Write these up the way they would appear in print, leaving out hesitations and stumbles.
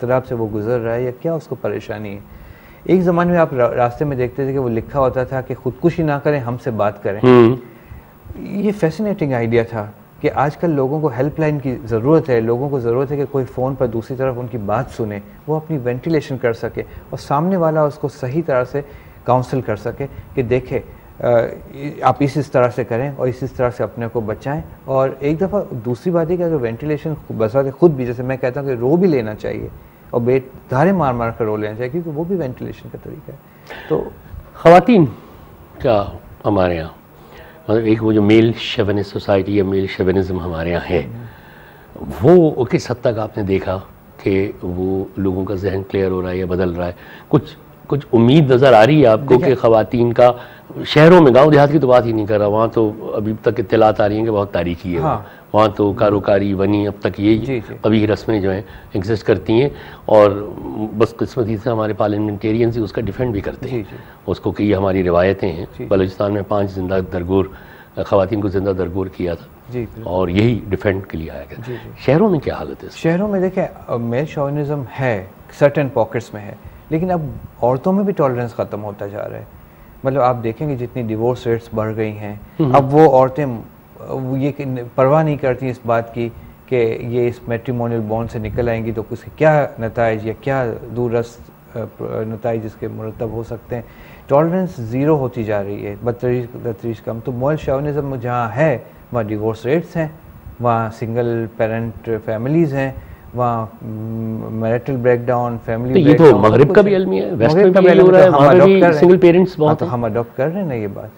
अख्तराब से वो गुजर रहा है या क्या उसको परेशानी है। एक ज़माने में आप रास्ते में देखते थे कि वो लिखा होता था कि खुदकुशी ना करें, हमसे बात करें। ये फैसिनेटिंग आइडिया था कि आजकल लोगों को हेल्पलाइन की ज़रूरत है, लोगों को ज़रूरत है कि कोई फ़ोन पर दूसरी तरफ उनकी बात सुने, वो अपनी वेंटिलेशन कर सके और सामने वाला उसको सही तरह से काउंसिल कर सके कि देखें आप इस तरह से करें और इस तरह से अपने को बचाएं। और एक दफ़ा दूसरी बात है कि अगर वेंटिलेशन बसाते खुद भी, जैसे मैं कहता हूँ कि रो भी लेना चाहिए और धारे मार मार कर रो लेना चाहिए, क्योंकि वो भी वेंटिलेशन का तरीका है। तो ख़वातीन का हमारे यहाँ मतलब एक वो जो मेल शेवनिस्ट सोसाइटी या मेल शेवनिज़म हमारे यहाँ है, वो किस हद तक आपने देखा कि वो लोगों का जहन क्लियर हो रहा है या बदल रहा है? कुछ उम्मीद नज़र आ रही है आपको कि ख़वातीन का शहरों में, गांव देहात की तो बात ही नहीं कर रहा, वहाँ तो अभी तक इत्तलात आ रही हैं कि बहुत तारीखी है। हाँ। वहाँ तो कारोकारी वनी अब तक ये कभी रस्में जो हैं एग्जिस्ट करती हैं और बस किस्मती से हमारे पार्लियामेंटेरियंस ही उसका डिफेंड भी करते हैं उसको कि ये हमारी रिवायतें हैं। बलूचिस्तान में 5 जिंदा दरगोर ख़वातीन को जिंदा दरगोर किया था और यही डिफेंड के लिए आया गया। शहरों में क्या हालत है? शहरों में देखें मेल शोविनिज़्म है, सर्टेन पॉकेट्स में है, लेकिन अब औरतों में भी टॉलरेंस ख़त्म होता जा रहा है। मतलब आप देखेंगे जितनी डिवोर्स रेट्स बढ़ गई हैं, अब वो औरतें ये परवाह नहीं करती इस बात की कि ये इस मैट्रिमोनियल बॉन्ड से निकल आएंगी तो उसके क्या नताइज या क्या दूरस्थ नताइज इसके मुरतब हो सकते हैं। टॉलरेंस ज़ीरो होती जा रही है, बदतरीज कम। तो मेल शोविनिज़्म जहाँ है वहाँ डिवोर्स रेट्स हैं, वहाँ सिंगल पेरेंट फैमिलीज़ हैं, वहाँ मैरिटल ब्रेकडाउन, फैमिली तो ये तो मगरिब का भी अलमिया है, वेस्ट में भी हो रहा है, वहाँ पे भी सिंगल पेरेंट्स बहुत हैं। हम अडॉप्ट कर रहे हैं ना, ये बात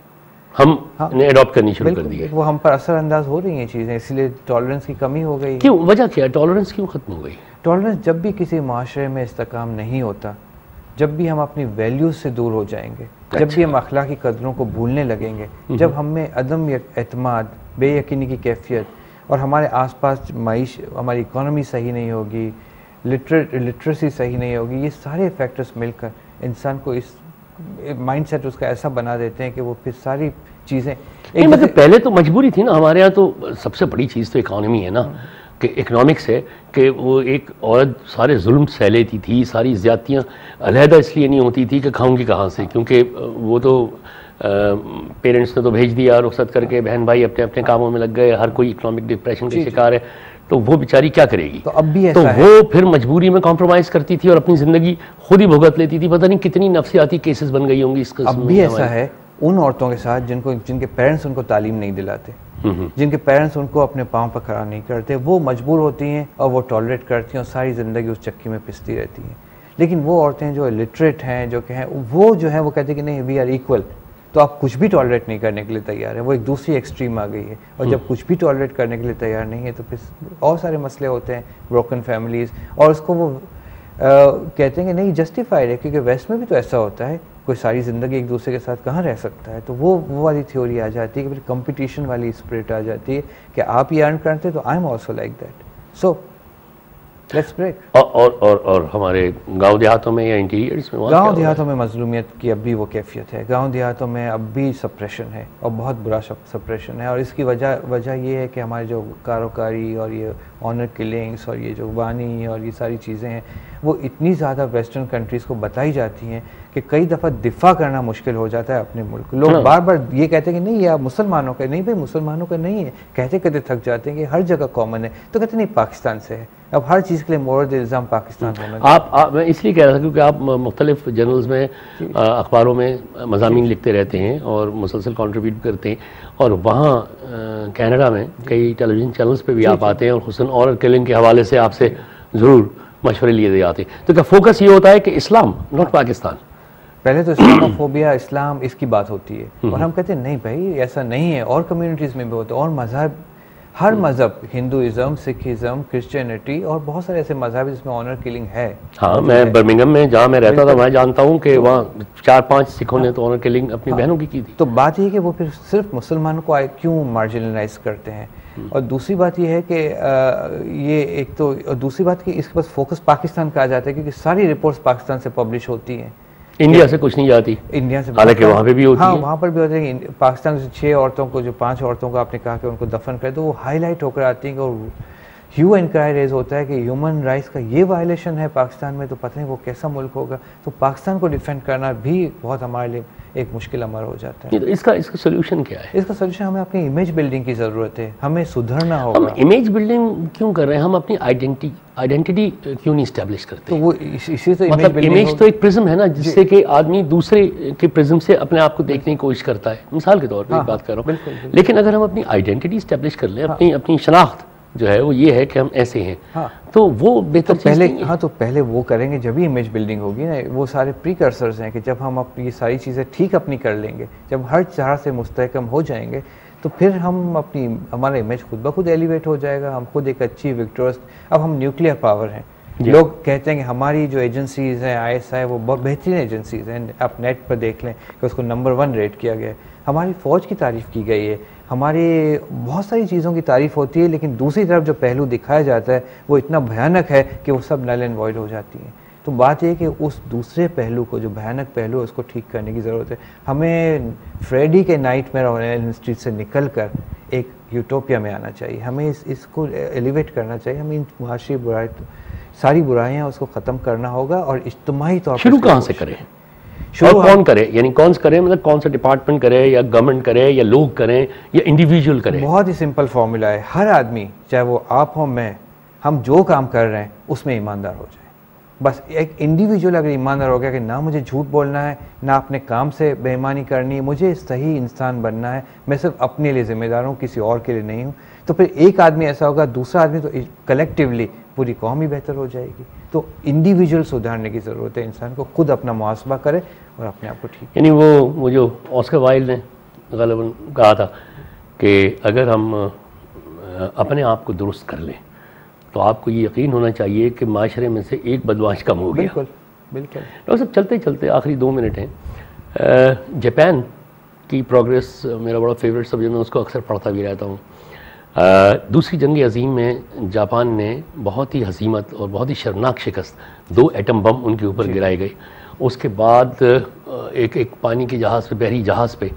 हमने अडॉप्ट करनी शुरू कर दी है, वो हम पर असरअंदाज हो रही हैं चीज़ें, इसलिए टॉलरेंस की कमी हो गई। क्यों, वजह क्या है? टॉलरेंस क्यों खत्म हो गई? टॉलरेंस जब भी किसी माशरे में इस्तेकाम नहीं होता, जब भी हम अपनी वैल्यूज से दूर हो जाएंगे, जब भी हम अखलाकी कदरों को भूलने लगेंगे, जब हमें अदम एतमाद, बेयकीनी की कैफियत और हमारे आसपास हमारी इकोनॉमी सही नहीं होगी, लिटरेसी सही नहीं होगी, ये सारे फैक्टर्स मिलकर इंसान को इस माइंडसेट उसका ऐसा बना देते हैं कि वो फिर सारी चीज़ें मतलब पहले तो मजबूरी थी ना हमारे यहाँ, तो सबसे बड़ी चीज़ तो इकोनॉमी है ना, कि इकनॉमिक्स है कि वो एक औरत सारे जुल्म सह लेती थी, सारी ज़्यादतियाँ अलहदा इसलिए नहीं होती थी कि खाऊंगी कहाँ से, क्योंकि वो तो पेरेंट्स ने तो भेज दिया रुखसत करके, बहन भाई अपने अपने कामों में लग गए, हर कोई इकोनॉमिक डिप्रेशन का शिकार है, तो वो बेचारी क्या करेगी? तो अब भी ऐसा तो वो फिर मजबूरी में कॉम्प्रोमाइज़ करती थी और अपनी ज़िंदगी खुद ही भुगत लेती थी। पता नहीं कितनी नफ्सियाती केसेस बन गई होंगी इस किस्म में। अब भी ऐसा है उन औरतों के साथ जिनके पेरेंट्स उनको तालीम नहीं दिलाते, जिनके पेरेंट्स उनको अपने पाँव पर खड़ा नहीं करते, वो मजबूर होती हैं और वो टॉलरेट करती हैं और सारी ज़िंदगी उस चक्की में पिसती रहती हैं। लेकिन वो औरतें जो लिटरेट हैं, जो हैं वो जो है वो कहते हैं कि नहीं वी आर इक्वल, तो आप कुछ भी टॉलरेट नहीं करने के लिए तैयार है। वो एक दूसरी एक्सट्रीम आ गई है, और जब कुछ भी टॉलरेट करने के लिए तैयार नहीं है तो फिर और सारे मसले होते हैं, ब्रोकन फैमिलीज़, और उसको वो कहते हैं कि नहीं जस्टिफाइड है, क्योंकि वेस्ट में भी तो ऐसा होता है, कोई सारी ज़िंदगी एक दूसरे के साथ कहाँ रह सकता है। तो वो वाली थ्योरी आ जाती है कि फिर कंपटीशन वाली स्पिरिट आ जाती है कि आप ये अर्न करते तो I am also like that, so let's break. और हमारे गांव देहातों में या इंटीरियर्स में, गांव देहातों में मजलूमियत की अब भी वो कैफियत है, गांव देहातों में अब भी सप्रेशन है और बहुत बुरा सप्रेशन है। और इसकी वजह ये है कि हमारे जो कारोकारी और ये ऑनर किलिंग्स और ये जो वानी और ये सारी चीज़ें हैं वो इतनी ज़्यादा वेस्टर्न कंट्रीज़ को बताई जाती हैं कि कई दफ़ा दिफा करना मुश्किल हो जाता है अपने मुल्क। लोग बार बार ये कहते हैं कि नहीं यार मुसलमानों का, नहीं भाई मुसलमानों का नहीं है, कहते कहते थक जाते हैं कि हर जगह कॉमन है, तो कहते नहीं पाकिस्तान से है। अब हर चीज़ के लिए मोरद इल्ज़ाम पाकिस्तान होना। आप मैं इसलिए कह रहा था क्योंकि आप मुख्तलिफ जर्नल्स में, अखबारों में मज़ामीन लिखते रहते हैं और मुसलसल कंट्रीब्यूट करते हैं, और वहाँ कनाडा में कई टेलीविज़न चैनल्स पे भी आप आते हैं और हुसन और किलिंग के हवाले से आपसे ज़रूर मशवरे लिए जाते हैं। तो क्या फोकस ये होता है कि इस्लाम नॉट पाकिस्तान? पहले तो इस्लामोफोबिया, इस्लाम इसकी बात होती है, और हम कहते हैं नहीं भाई ऐसा नहीं है, और कम्युनिटीज़ में भी होता है, और मज़हब, हर मज़हब, हिंदुइज़्म, सिखिज़्म, क्रिश्चियनिटी और बहुत सारे ऐसे मज़हब जिसमें ऑनर किलिंग है। हाँ, मैं बर्मिंघम में जहाँ मैं रहता था वहाँ जानता हूँ कि वहाँ 4-5 सिखों ने तो ऑनर किलिंग अपनी बहनों की थी। तो बात ये है कि वो फिर सिर्फ मुसलमानों को क्यों मार्जिनलाइज करते हैं, और दूसरी बात ये है कि ये एक तो, और दूसरी बात कि इसके पास फोकस पाकिस्तान का आ जाता है क्योंकि सारी रिपोर्ट्स पाकिस्तान से पब्लिश होती हैं, इंडिया से कुछ नहीं जाती। इंडिया से हालांकि वहाँ पे भी होती है। हाँ, वहाँ पर भी होती है। पाकिस्तान से 6 औरतों को, जो 5 औरतों को आपने कहा कि उनको दफन कर दो, वो हाईलाइट होकर आती हैं और ह्यू एंड क्राई रेज होता है कि ह्यूमन राइट्स का ये वायलेशन है पाकिस्तान में, तो पता नहीं वो कैसा मुल्क होगा। तो पाकिस्तान को डिफेंड करना भी बहुत हमारे लिए एक मुश्किल अमर हो जाता है। तो इसका सोल्यूशन क्या है? इसका सोल्यूशन हमें अपनी इमेज बिल्डिंग की ज़रूरत है, हमें सुधरना होगा। हम इमेज बिल्डिंग क्यों कर रहे हैं? हम अपनी आइडेंटिटी क्यों नहीं इस्टेब्लिश करते? तो वो इसी से मतलब इमेज तो एक प्रिज्म है ना, जिससे कि आदमी दूसरे के प्रिज्म से अपने आप को देखने की कोशिश करता है, मिसाल के तौर पर बात कर रहा हूँ। लेकिन अगर हम अपनी आइडेंटिटी इस्टेब्लिश कर लें, अपनी शनाख्त जो है वो ये है कि हम ऐसे हैं, तो वो बेहतर तो पहले तो पहले वो करेंगे जब भी इमेज बिल्डिंग होगी ना। वो सारे प्रीकर्सर्स हैं कि जब हम अपनी ये सारी चीज़ें ठीक अपनी कर लेंगे, जब हर तरह से मुस्तहकम हो जाएंगे, तो फिर हम हमारा इमेज खुद ब खुद एलिवेट हो जाएगा। हम खुद एक अच्छी विक्टोरियस, अब हम न्यूक्लियर पावर हैं। लोग कहते हैं कि हमारी जो एजेंसीज़ हैं ISI वो बहुत बेहतरीन एजेंसीज़ हैं। आप नेट पर देख लें कि उसको नंबर 1 रेट किया गया है। हमारी फ़ौज की तारीफ़ की गई है, हमारी बहुत सारी चीज़ों की तारीफ़ होती है, लेकिन दूसरी तरफ जो पहलू दिखाया जाता है वो इतना भयानक है कि वो सब नल एंड वॉइड हो जाती है। तो बात यह कि उस दूसरे पहलू को, जो भयानक पहलू है, उसको ठीक करने की ज़रूरत है। हमें फ्रेडी के नाइटमेयर ऑन एल्म स्ट्रीट से निकल कर एक यूटोपिया में आना चाहिए। हमें इसको एलिवेट करना चाहिए। हमें इन मुआशी बुराई, सारी बुराइयाँ उसको ख़त्म करना होगा और इज्तिमाई तौर पर शुरू कहाँ से करें? और कौन करे, यानी कौन से करे, मतलब कौन सा डिपार्टमेंट करे, या गवर्नमेंट करे, या लोग करें, या इंडिविजुअल करें? बहुत ही सिंपल फॉर्मूला है। हर आदमी, चाहे वो आप हो मैं, हम जो काम कर रहे हैं उसमें ईमानदार हो जाए। बस एक इंडिविजुअल अगर ईमानदार हो गया कि ना मुझे झूठ बोलना है, ना अपने काम से बेईमानी करनी है, मुझे सही इंसान बनना है, मैं सिर्फ अपने लिए जिम्मेदार हूँ, किसी और के लिए नहीं हूँ, तो फिर एक आदमी ऐसा होगा, दूसरा आदमी, तो कलेक्टिवली पूरी कौम ही बेहतर हो जाएगी। तो इंडिविजुअल सुधारने की ज़रूरत है। इंसान को खुद अपना मुहासबा करे और अपने आप को ठीक। यानी वो जो ऑस्कर वाइल्ड ने ग़ालिबन कहा था कि अगर हम अपने आप को दुरुस्त कर लें तो आपको ये यकीन होना चाहिए कि माशरे में से एक बदमाश कम हो गया। बिल्कुल बिल्कुल। डॉक्टर साहब, चलते चलते आखिरी 2 मिनट हैं। जापान की प्रोग्रेस मेरा बड़ा फेवरेट सब्जेक्ट, मैं उसको अक्सर पढ़ता भी रहता हूँ। दूसरी जंग अज़ीम में जापान ने बहुत ही हसीमत और बहुत ही शर्मनाक शिकस्त, 2 एटम बम उनके ऊपर गिराए गए। उसके बाद एक पानी के जहाज़ पे, बहरी जहाज़ पे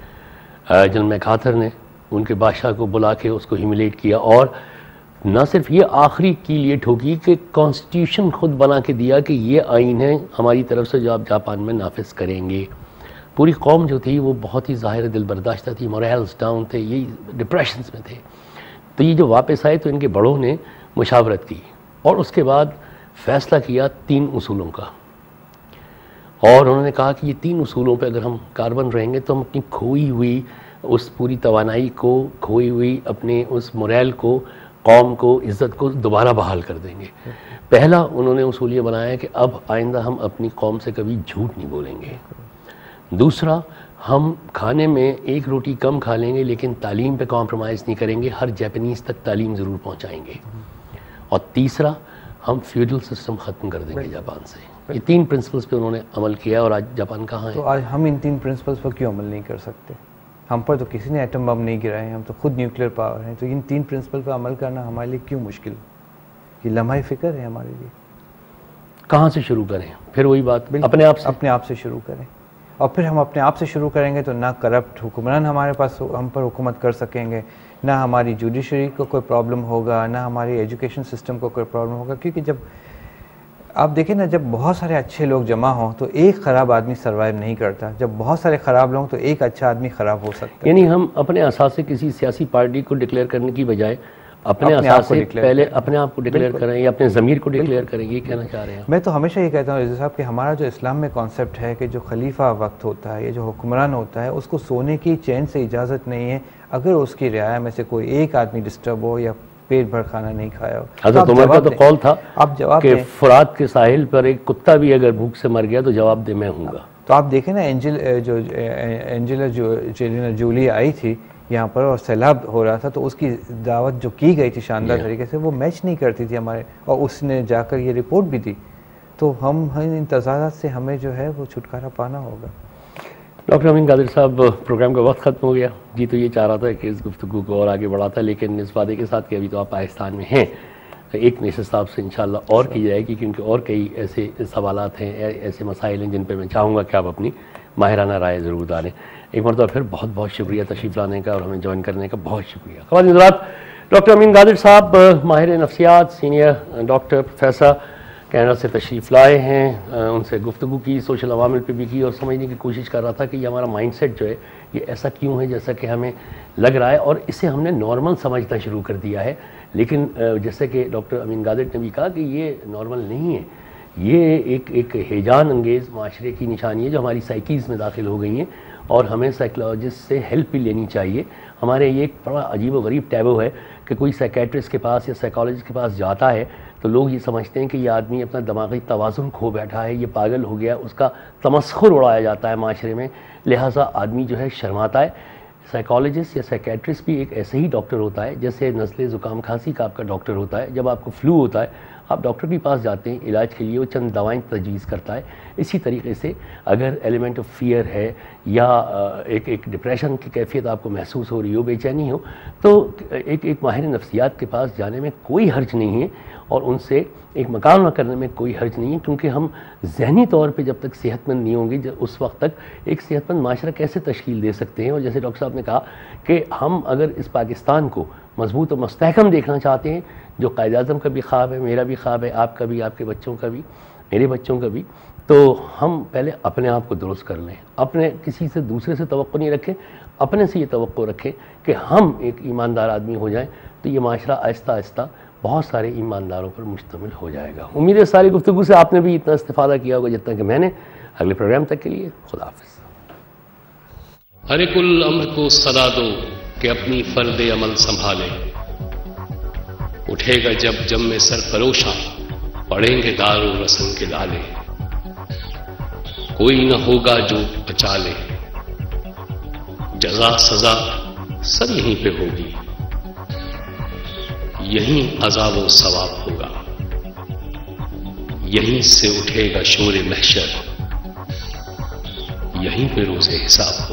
जनरल मैकार्थर ने उनके बादशाह को बुला के उसको ह्यूमिलेट किया, और न सिर्फ ये आखिरी की लिए ठोकी कि कॉन्स्टिट्यूशन खुद बना के दिया कि ये आइन है हमारी तरफ से जो आप जापान में नाफिज करेंगे। पूरी कौम जो थी वो बहुत ही ज़ाहिर दिल बर्दाश्त थी, मोरल्स डाउन थे, ये डिप्रेशन में थे। तो ये जो वापस आए तो इनके बड़ों ने मुशावरत की और उसके बाद फ़ैसला किया 3 उसूलों का, और उन्होंने कहा कि ये 3 उसूलों पे अगर हम कारबन रहेंगे तो हम अपनी खोई हुई उस पूरी तवानाई को, खोई हुई अपने उस मोरल को, कौम को, इज़्ज़त को दोबारा बहाल कर देंगे। पहला उन्होंने उसूल ये बनाया कि अब आइंदा हम अपनी कौम से कभी झूठ नहीं बोलेंगे। दूसरा, हम खाने में 1 रोटी कम खा लेंगे लेकिन तालीम पे कॉम्प्रोमाइज़ नहीं करेंगे, हर जापानीज़ तक तालीम ज़रूर पहुँचाएँगे। और तीसरा, हम फ्यूडल सिस्टम ख़त्म कर देंगे जापान से। ये 3 प्रिंसिपल्स पे उन्होंने अमल किया और आज जापान कहाँ है? तो आज हम इन 3 प्रिंसिपल्स पर क्यों अमल नहीं कर सकते? हम पर तो किसी ने एटम बम नहीं गिराए हैं, हम तो खुद न्यूक्लियर पावर हैं। तो इन 3 प्रिंसिपल पर अमल करना हमारे लिए क्यों मुश्किल? ये लम्हा फ़िक्र है हमारे लिए। कहाँ से शुरू करें? फिर वही बात, अपने आप से शुरू करें। और फिर हम अपने आप से शुरू करेंगे तो ना करप्ट हुक्मरान हमारे पास हम पर हुकूमत कर सकेंगे, ना हमारी जुडिशरी को कोई प्रॉब्लम होगा, ना हमारी एजुकेशन सिस्टम को कोई प्रॉब्लम होगा। क्योंकि जब आप देखें ना, जब बहुत सारे अच्छे लोग जमा हों तो एक ख़राब आदमी सर्वाइव नहीं करता। जब बहुत सारे ख़राब लोग तो एक अच्छा आदमी ख़राब हो सकता है। यानी हम अपने असास से किसी सियासी पार्टी को डिक्लेयर करने की बजाय अपने असास से पहले अपने आप को डिक्लेयर करें या अपने ज़मीर को डिक्लेयर करें, ये कहना चाह रहे हैं। मैं तो हमेशा ये कहता हूँ रिज़वी साहब कि हमारा जो इस्लाम में कॉन्सेप्ट है कि जो खलीफा वक्त होता है, ये जो हुक्मरान होता है, उसको सोने की चैन से इजाज़त नहीं है अगर उसकी रियाया में से कोई एक आदमी डिस्टर्ब हो या पेट भर खाना नहीं खाया हो। हज़रत उमर का तो कौल था आप जवाब कि फुरात के साहिल पर एक कुत्ता भी अगर भूख से मर गया तो जवाब दे मैं हूँगा। तो आप देखें ना, एंजेलिना जोली आई थी यहाँ पर और सैलाब हो रहा था, तो उसकी दावत जो की गई थी शानदार तरीके से, वो मैच नहीं करती थी हमारे, और उसने जाकर ये रिपोर्ट भी दी। तो हम इंतज़ारात से हमें जो है वो छुटकारा पाना होगा। डॉक्टर अमीन कादिर साहब, प्रोग्राम का वक्त ख़त्म हो गया जी। तो ये चाह रहा था कि इस गुफ्तगू को और आगे बढ़ाता, लेकिन इस वादे के साथ कि अभी तो आप पाकिस्तान में हैं, तो एक नशिस्त आपसे इंशाल्लाह और की जाएगी, क्योंकि और कई ऐसे सवालात हैं, ऐसे मसाइल हैं जिन पर मैं चाहूँगा कि आप अपनी माहिराना राय ज़रूर डालें। एक मरतबा फिर बहुत बहुत शुक्रिया तशरीफ़ लाने का और हमें ज्वाइन करने का बहुत शुक्रिया। ख़वातीन हज़रात, डॉक्टर अमीन गादिर साहब माहिर नफ्सियात, सीनियर डॉक्टर, प्रोफेसर, कनाडा से तशरीफ़ लाए हैं। उनसे गुफ्तगू की, सोशल अवामिल पे भी की और समझने की कोशिश कर रहा था कि ये हमारा माइंडसेट जो है ये ऐसा क्यों है जैसा कि हमें लग रहा है, और इसे हमने नॉर्मल समझना शुरू कर दिया है। लेकिन जैसे कि डॉक्टर अमीन गादिर ने भी कहा कि ये नॉर्मल नहीं है, ये एक हेजान अंगेज़ माशरे की निशानी है जो हमारी साइकीज़ में दाखिल हो गई हैं, और हमें साइकोलॉजिस्ट से हेल्प भी लेनी चाहिए। हमारे ये एक बड़ा अजीब व गरीब टैबू है कि कोई साइकेट्रिस्ट के पास या साइकोलॉजिस्ट के पास जाता है तो लोग ये समझते हैं कि ये आदमी अपना दिमागी तवाज़ुन खो बैठा है, ये पागल हो गया, उसका तमस्खुर उड़ाया जाता है माशरे में, लिहाजा आदमी जो है शर्माता है। साइकोलॉजिस्ट या साइकेट्रिस्ट भी एक ऐसे ही डॉक्टर होता है जैसे नज़ले ज़ुकाम खांसी का आपका डॉक्टर होता है। जब आपको फ्लू होता है आप डॉक्टर के पास जाते हैं इलाज के लिए, वो चंद दवाएं तजवीज़ करता है। इसी तरीके से अगर एलिमेंट ऑफ फियर है या एक डिप्रेशन की कैफियत आपको महसूस हो रही हो, बेचैनी हो, तो एक माहिर नफ्सियात के पास जाने में कोई हर्ज नहीं है और उनसे एक मकालमा करने में कोई हर्ज नहीं है, क्योंकि हम जहनी तौर पे जब तक सेहतमंद नहीं होंगे उस वक्त तक एक सेहतमंद माशरा कैसे तश्कील दे सकते हैं। और जैसे डॉक्टर साहब ने कहा कि हम अगर इस पाकिस्तान को मजबूत और मुस्तहकम देखना चाहते हैं, जो कायद आज़म का भी ख्वाब है, मेरा भी ख्वाब है, आपका भी, आपके बच्चों का भी, मेरे बच्चों का भी, तो हम पहले अपने आप को दुरुस्त कर लें। अपने किसी से दूसरे से तवक्को नहीं रखें, अपने से ये तवक्को रखें कि हम एक ईमानदार आदमी हो जाएं, तो ये माशरा आहिस्ता आहिस्ता बहुत सारे ईमानदारों पर मुश्तमिल हो जाएगा। उम्मीद है सारी गुफ्तगू से आपने भी इतना इस्तेफादा किया होगा जितना कि मैंने। अगले प्रोग्राम तक के लिए खुदा हाफिज़। हर कुल अम्र को सदा दो कि अपनी फर्द अमल संभाले, उठेगा जब जम में सरफरोशा पड़ेंगे दारो रस्म के लाले, कोई न होगा जो बचा ले, जजा सजा सब यहीं पे होगी, यहीं अज़ाब व सवाब होगा, यहीं से उठेगा शोर महशर, यहीं पे रोज़े हिसाब।